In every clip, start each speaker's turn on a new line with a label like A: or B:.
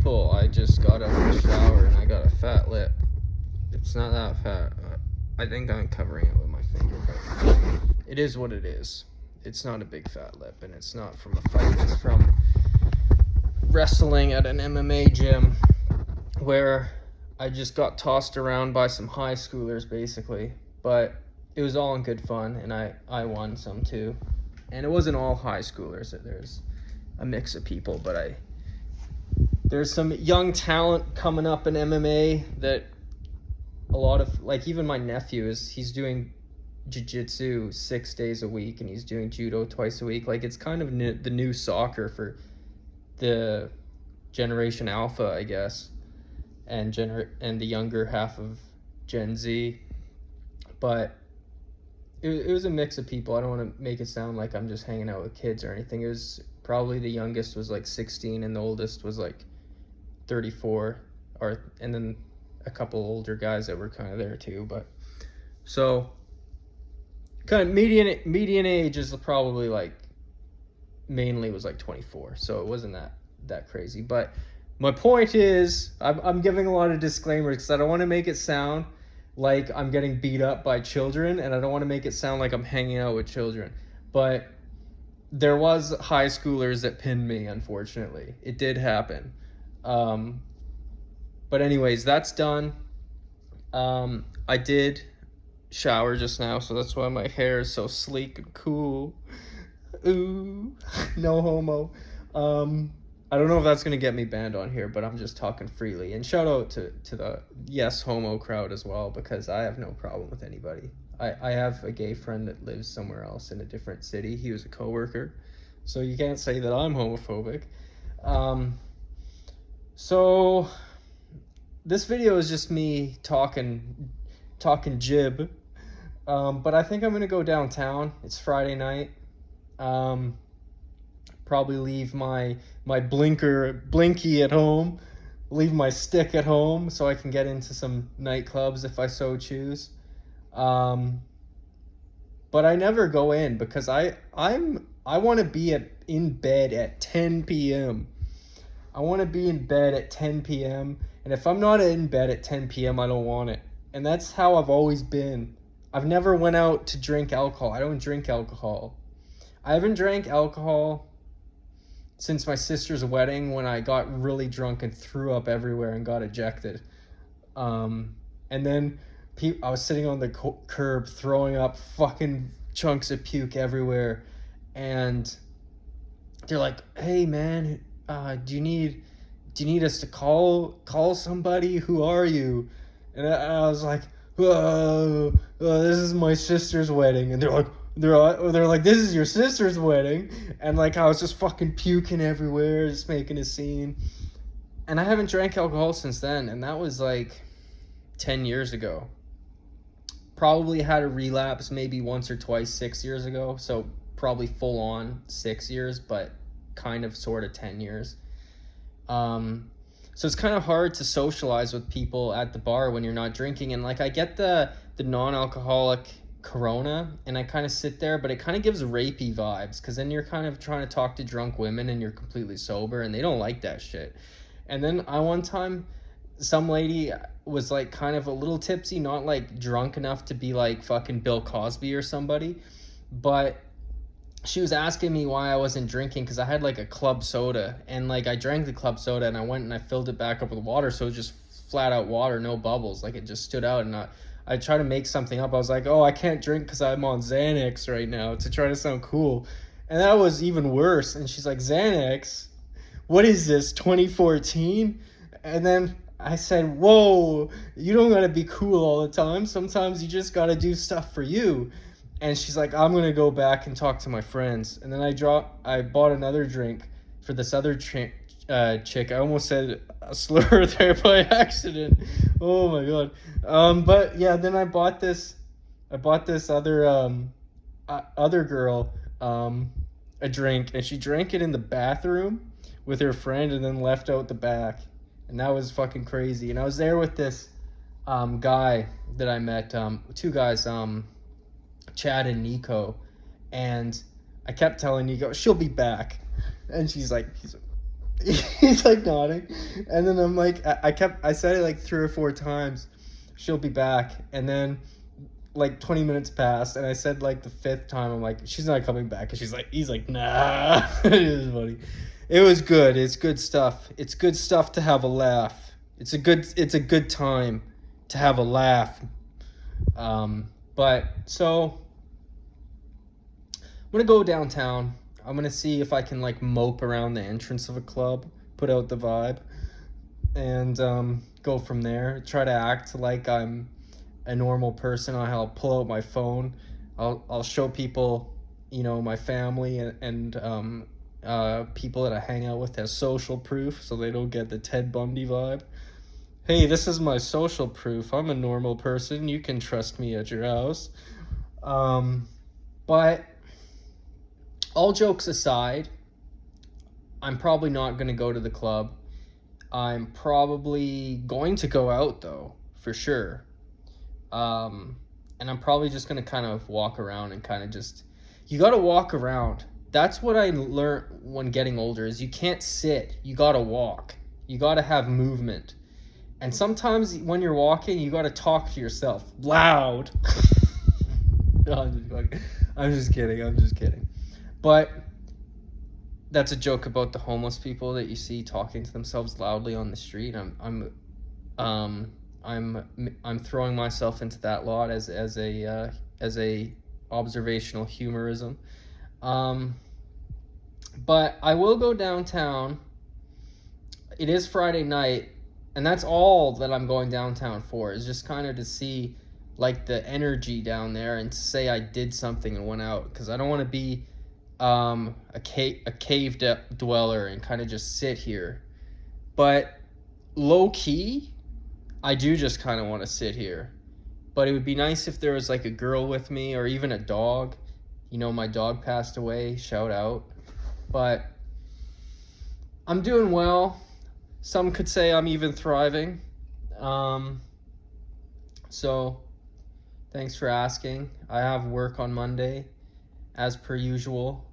A: people, I just got out of the shower and I got a fat lip. It's not that fat. I think I'm covering it with my finger, but it is what it is. It's not a big fat lip, and it's not from a fight. It's from wrestling at an MMA gym where I just got tossed around by some high schoolers, basically. But it was all in good fun, and I won some too. And it wasn't all high schoolers. There's a mix of people, but there's some young talent coming up in MMA that a lot of, like, even my nephew he's doing jiu-jitsu 6 days a week, and he's doing judo twice a week. Like, it's kind of the new soccer for the generation alpha, I guess, and the younger half of Gen Z. But it was a mix of people. I don't want to make it sound like I'm just hanging out with kids or anything. It was probably the youngest was like 16 and the oldest was like 34, and then a couple older guys that were kind of there too. But so kind of median age is probably like mainly was like 24, so it wasn't that crazy. But my point is, I'm giving a lot of disclaimers because I don't want to make it sound like I'm getting beat up by children, and I don't want to make it sound like I'm hanging out with children. But there was high schoolers that pinned me, unfortunately. It did happen. But anyways, that's done. I did shower just now, so that's why my hair is so sleek and cool. Ooh, no homo. I don't know if that's gonna get me banned on here, but I'm just talking freely. And shout out to the yes homo crowd as well, because I have no problem with anybody. I have a gay friend that lives somewhere else in a different city. He was a coworker, so you can't say that I'm homophobic. So this video is just me talking jib. But I think I'm gonna go downtown. It's Friday night. Probably leave my blinky at home, leave my stick at home so I can get into some nightclubs if I so choose. But I never go in because I want to be in bed at 10 p.m. I want to be in bed at 10 p.m. And if I'm not in bed at 10 p.m., I don't want it. And that's how I've always been. I've never went out to drink alcohol. I don't drink alcohol. I haven't drank alcohol since my sister's wedding, when I got really drunk and threw up everywhere and got ejected. And then I was sitting on the curb throwing up fucking chunks of puke everywhere. And they're like, hey man, do you need us to call somebody? Who are you? And I was like, this is my sister's wedding. And they're like, this is your sister's wedding. And like, I was just fucking puking everywhere, just making a scene. And I haven't drank alcohol since then, and that was like 10 years ago. Probably had a relapse maybe once or twice 6 years ago, so probably full on 6 years, but kind of sort of 10 years. So it's kind of hard to socialize with people at the bar when you're not drinking. And like, I get the non-alcoholic Corona, and I kind of sit there, but it kind of gives rapey vibes, because then you're kind of trying to talk to drunk women and you're completely sober, and they don't like that shit. And then one time, some lady was like kind of a little tipsy, not like drunk enough to be like fucking Bill Cosby or somebody, but she was asking me why I wasn't drinking, because I had like a club soda, and like I drank the club soda and I went and I filled it back up with water, so it was just flat out water, no bubbles, like it just stood out. And I tried to make something up. I was like, oh, I can't drink because I'm on Xanax right now, to try to sound cool. And that was even worse. And she's like, Xanax? What is this, 2014? And then I said, whoa, you don't gotta be cool all the time. Sometimes you just gotta do stuff for you. And she's like, I'm gonna go back and talk to my friends. And then I bought another drink for this other chick. I almost said a slur there by accident. Oh my god. But yeah, then I bought this other girl a drink, and she drank it in the bathroom with her friend and then left out the back. And that was fucking crazy. And I was there with this guy that I met, two guys, Chad and Nico, and I kept telling Nico she'll be back, and he's like, He's like nodding, and then I'm like, I said it like 3 or 4 times. She'll be back, and then like 20 minutes passed, and I said like the 5th time, I'm like, she's not coming back, and he's like, nah. It was funny. It was good. It's good stuff. It's good stuff to have a laugh. It's a good time to have a laugh. But so I'm gonna go downtown. I'm gonna see if I can like mope around the entrance of a club, put out the vibe, and go from there. Try to act like I'm a normal person. I'll pull out my phone. I'll show people, my family and people that I hang out with as social proof, so they don't get the Ted Bundy vibe. Hey, this is my social proof. I'm a normal person. You can trust me at your house. But all jokes aside, I'm probably not going to go to the club. I'm probably going to go out, though, for sure. And I'm probably just going to kind of walk around and kind of just... You got to walk around. That's what I learned when getting older, is you can't sit. You got to walk. You got to have movement. And sometimes when you're walking, you got to talk to yourself loud. No, I'm just kidding. But that's a joke about the homeless people that you see talking to themselves loudly on the street. I'm throwing myself into that lot as a observational humorism. But I will go downtown. It is Friday night, and that's all that I'm going downtown for, is just kind of to see like the energy down there and to say I did something and went out, because I don't want to be a cave dweller and kind of just sit here. But low key, I do just kind of want to sit here. But it would be nice if there was like a girl with me, or even a dog. My dog passed away, shout out. But I'm doing well. Some could say I'm even thriving. So thanks for asking. I have work on Monday, as per usual.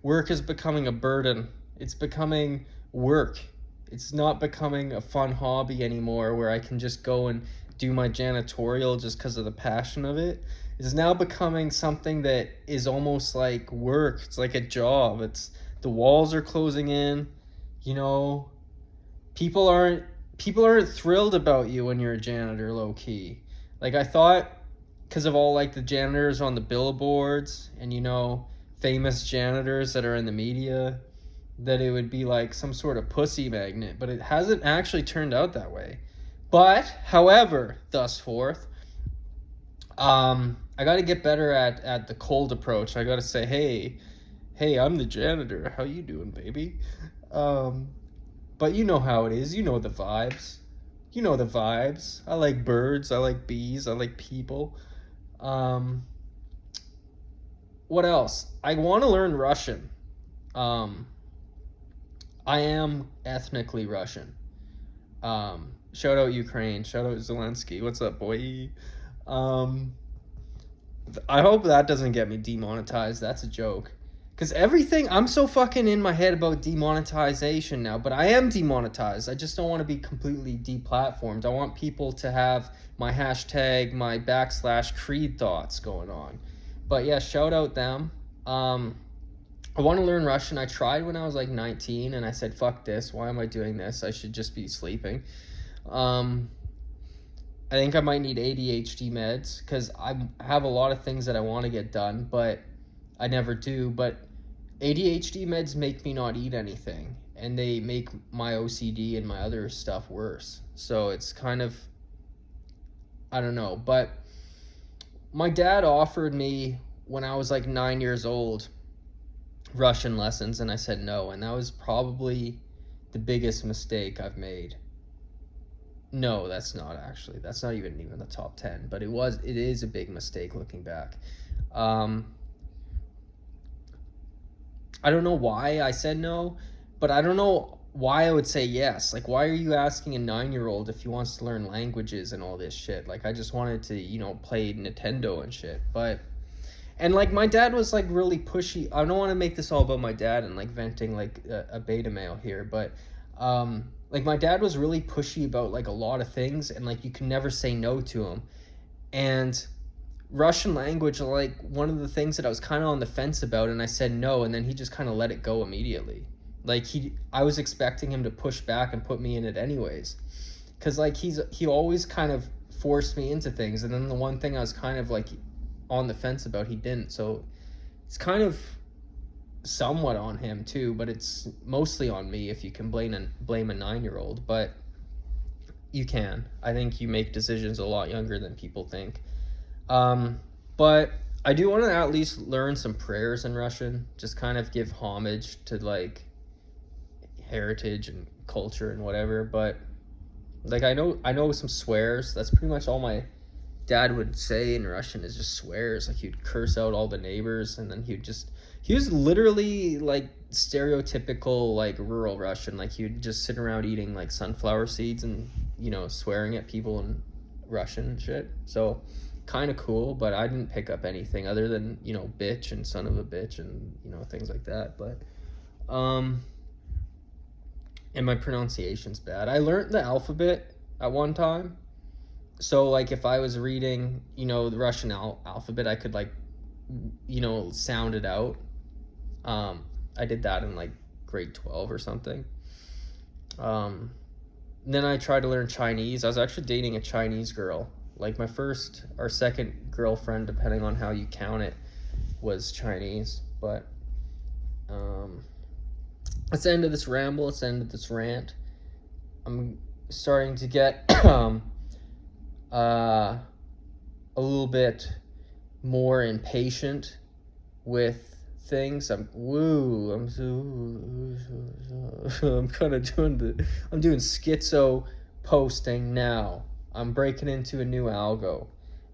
A: Work is becoming a burden. It's becoming work. It's not becoming a fun hobby anymore where I can just go and do my janitorial just because of the passion of it. It's now becoming something that is almost like work. It's like a job. The walls are closing in. People aren't thrilled about you when you're a janitor, low key. Like, I thought, because of all like the janitors on the billboards and famous janitors that are in the media, that it would be like some sort of pussy magnet, but it hasn't actually turned out that way. But however, thus forth, I got to get better at the cold approach. I got to say, hey, I'm the janitor. How you doing, baby? But you know how it is. You know the vibes. I like birds. I like bees. I like people. What else? I want to learn Russian. I am ethnically Russian. Shout out Ukraine. Shout out Zelensky. What's up, boy? I hope that doesn't get me demonetized. That's a joke. Because I'm so fucking in my head about demonetization now, but I am demonetized. I just don't want to be completely deplatformed. I want people to have my hashtag, my / Creed thoughts going on. But yeah, shout out them. I want to learn Russian. I tried when I was like 19, and I said, fuck this. Why am I doing this? I should just be sleeping. I think I might need ADHD meds, because I have a lot of things that I want to get done, but I never do. But ADHD meds make me not eat anything, and they make my OCD and my other stuff worse. So it's kind of, I don't know. But my dad offered me, when I was like 9 years old, Russian lessons, and I said no, and that was probably the biggest mistake I've made. No, that's not actually. That's not even the top 10, but it is a big mistake looking back. I don't know why I said no, but I don't know why I would say yes. Like, why are you asking a 9-year-old if he wants to learn languages and all this shit? Like, I just wanted to, play Nintendo and shit. But And like my dad was like really pushy. I don't want to make this all about my dad and like venting like a beta male here, but like my dad was really pushy about like a lot of things, and like you can never say no to him. And Russian language, like one of the things that I was kind of on the fence about, and I said no, and then he just kind of let it go immediately. Like I was expecting him to push back and put me in it anyways, because like he always kind of forced me into things, and then the one thing I was kind of like on the fence about, he didn't. So it's kind of somewhat on him too, but it's mostly on me if you can blame a 9-year-old. But you can. I think you make decisions a lot younger than people think. But I do want to at least learn some prayers in Russian, just kind of give homage to like heritage and culture and whatever. But like I know some swears. That's pretty much all my dad would say in Russian, is just swears. Like he'd curse out all the neighbors, and then he was literally like stereotypical like rural Russian. Like he would just sit around eating like sunflower seeds and, you know, swearing at people in Russian and shit. So kind of cool, but I didn't pick up anything other than, you know, bitch and son of a bitch and, you know, things like that. But and my pronunciation's bad. I learned the alphabet at one time. So like if I was reading, you know, the Russian alphabet, I could like, you know, sound it out. I did that in like grade 12 or something. Then I tried to learn Chinese. I was actually dating a Chinese girl. Like my first or second girlfriend, depending on how you count it, was Chinese. But it's the end of this ramble. It's the end of this rant. I'm starting to get a little bit more impatient with things. I'm kind of doing schizo posting now. I'm breaking into a new algo,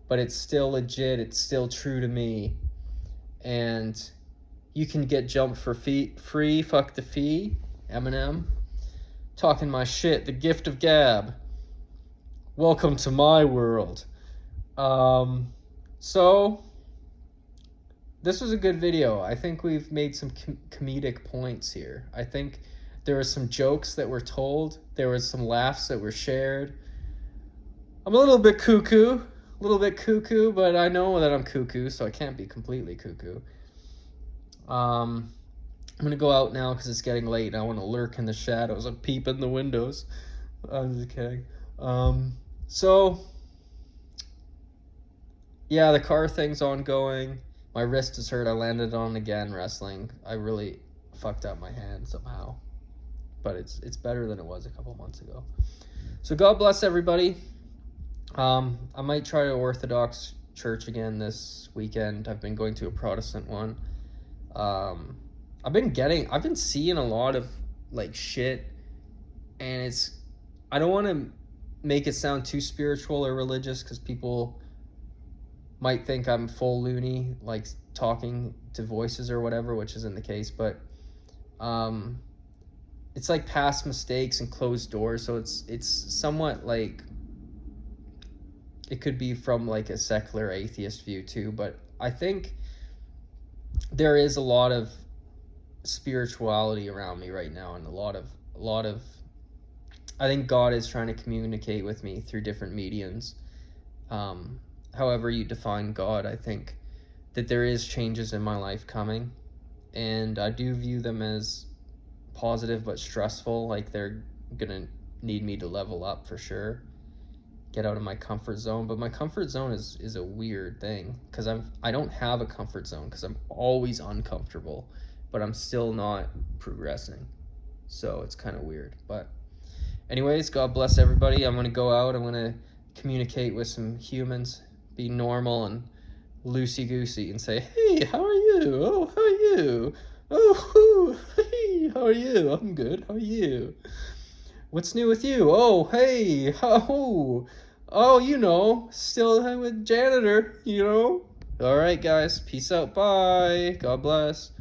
A: but it's still legit. It's still true to me. And you can get jumped for free. Fuck the fee. Eminem. Talking my shit. The gift of gab. Welcome to my world. So this was a good video. I think we've made some comedic points here. I think there were some jokes that were told. There was some laughs that were shared. I'm a little bit cuckoo, but I know that I'm cuckoo, so I can't be completely cuckoo. I'm gonna go out now because it's getting late and I want to lurk in the shadows and peep in the windows. I'm just kidding. So yeah, the car thing's ongoing. My wrist is hurt. I landed on again wrestling. I really fucked up my hand somehow, but it's better than it was a couple months ago. So God bless everybody. I might try to Orthodox church again this weekend. I've been going to a Protestant one. I've been seeing a lot of like shit, and I don't want to make it sound too spiritual or religious because people might think I'm full loony, like talking to voices or whatever, which isn't the case, but it's like past mistakes and closed doors, so it's somewhat like it could be from like a secular atheist view too, but I think there is a lot of spirituality around me right now, and a lot of I think God is trying to communicate with me through different mediums. However you define God, I think that there is changes in my life coming, and I do view them as positive but stressful. Like they're gonna need me to level up for sure, get out of my comfort zone. But my comfort zone is a weird thing because I don't have a comfort zone because I'm always uncomfortable, but I'm still not progressing. So it's kind of weird. But anyways, God bless everybody. I'm gonna go out. I'm gonna communicate with some humans, be normal and loosey-goosey, and say, hey, how are you? Oh, how are you? Oh, hey, how are you? I'm good. How are you? What's new with you? Oh, hey, oh, you know, still with janitor, you know? All right, guys, peace out. Bye. God bless.